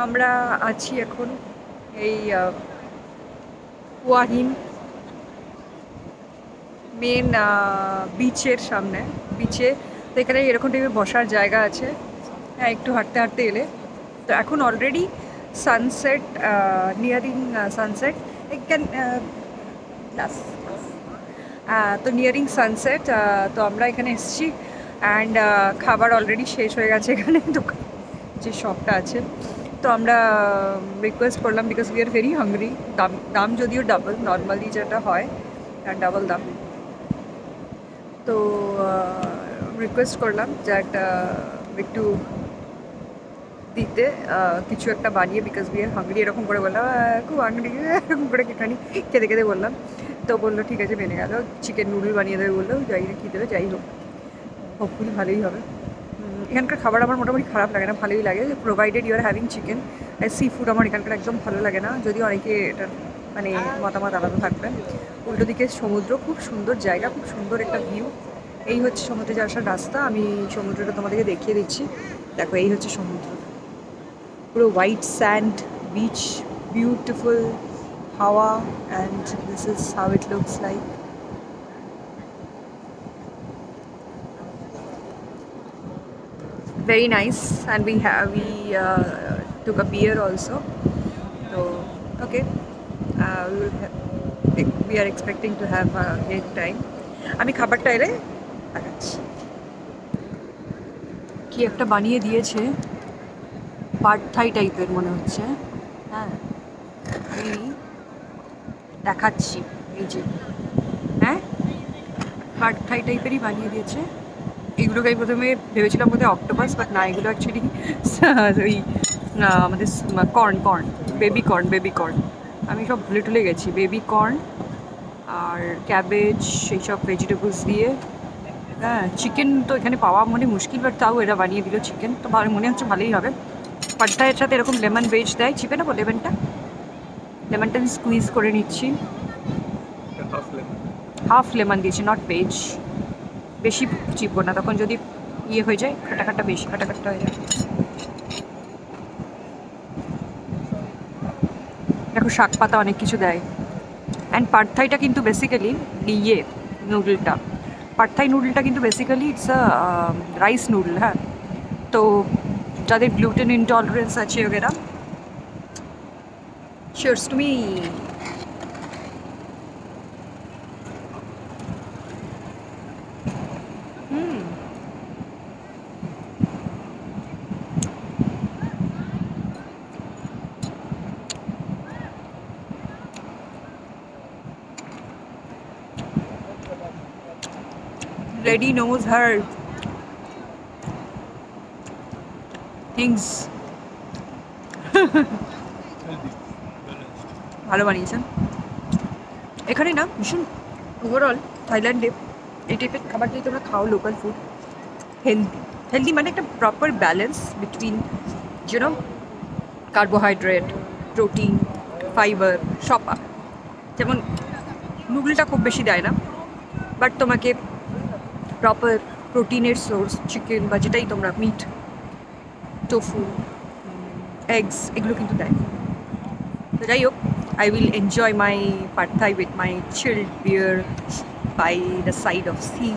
আমরা আছি এখন এই ওয়াহিন মেন বিচের সামনে বিচে। তো এখানে এরকম টাইপের বসার জায়গা আছে। হ্যাঁ, একটু হাঁটতে হাঁটতে এলে তো এখন already sunset nearing sunset can তো নিয়ারিং সানসেট। তো আমরা এখানে এসেছি অ্যান্ড খাবার অলরেডি শেষ হয়ে গেছে এখানে দোকান যে শপটা আছে। তো আমরা রিকোয়েস্ট করলাম because we are very hungry. দাম দাম যদিও ডাবল নর্মালি যেটা হয় ডাবল দাম। তো রিকোয়েস্ট করলাম যে একটা একটু দিতে কিছু একটা বানিয়ে বিকজ উই আর হাংরি এরকম করে বললাম খুব হাংরি এরকম করে একটুখানি খেতে খেতে বললাম। তো বললো ঠিক আছে মেনে গেল। চিকেন নুডল বানিয়ে দেবে বললো, যাই না কী দেবে যাই হোক হোপফুলি ভালোই হবে। এখানকার খাবার আমার মোটামুটি খারাপ লাগে না, ভালোই লাগে provided you are having chicken. Sea food আমার এখানকার একদম ভালো লাগে না, যদি অনেকে এটার মানে মতামত আলাদা থাকবে। উল্টো দিকে সমুদ্র, খুব সুন্দর জায়গা, খুব সুন্দর একটা ভিউ। এই হচ্ছে সমুদ্রে যাওয়ার রাস্তা। আমি সমুদ্রটা তোমাদেরকে দেখিয়ে দিচ্ছি। দেখো এই হচ্ছে সমুদ্র, পুরো হোয়াইট স্যান্ড বিচ, বিউটিফুল হাওয়া, and this is how it looks like. Very nice, and we took a beer also. So okay, we are expecting to have a great time. আমি খাবারটা এলে দেখাচ্ছি। কি একটা বানিয়ে দিয়েছে, পাড থাই টাইপের মনে হচ্ছে। হ্যাঁ, আমি দেখাচ্ছি। এই যে হ্যাঁ, পাড থাই টাইপেরই বানিয়ে দিয়েছে। এগুলোকে আমি প্রথমে ভেবেছিলাম বোধহয় অক্টোপাস, বাট না, এগুলো অ্যাকচুয়ালি ওই আমাদের কর্ন বেবি কর্ন। আমি সব ভুলে টুলে গেছি। বেবি কর্ন আর ক্যাবেজ, সেই সব ভেজিটেবলস দিয়ে। হ্যাঁ, চিকেন তো এখানে পাওয়া মানে মুশকিল, বাট তাও এরা বানিয়ে দিল চিকেন। তো ভালো মনে হচ্ছে, ভালোই হবে। পাড্ডায়ের সাথে এরকম লেমন ভেজ দেয়, চিপে নেবো লেমনটা আমি স্কুইজ করে নিচ্ছি। হাফ লেমন দিয়েছি, নট ভেজ। বেশি চিপবো না, তখন যদি ইয়ে হয়ে যায় খাটা বেশি খাটা হয়ে যায়। দেখো শাক পাতা অনেক কিছু দেয়। অ্যান্ড পাড থাইটা কিন্তু বেসিক্যালি ইয়ে নুডলটা, পাড থাই নুডলটা কিন্তু basically it's a rice noodle. হ্যাঁ, তো যাদের গ্লুটেন ইনটলারেন্স আছে ওগেরা, শিওর্স to me. Lady knows her things. ভালো বানিয়েছেন এখানে না, ভীষণ ওভারঅল থাইল্যান্ডে এই টাইপের খাবার যদি তোমরা খাও, লোকাল ফুড, হেলদি মানে একটা proper balance between you know carbohydrate, protein, fibre সব। যেমন নুডলটা খুব বেশি দেয় না, বাট তোমাকে প্রপার প্রোটিনের সোর্স চিকেন বা যেটাই তোমরা মিট, টোফু, এগস এগুলো কিন্তু দেয়। তো যাই হোক, I will enjoy my pad thai with my chilled beer by the side of sea.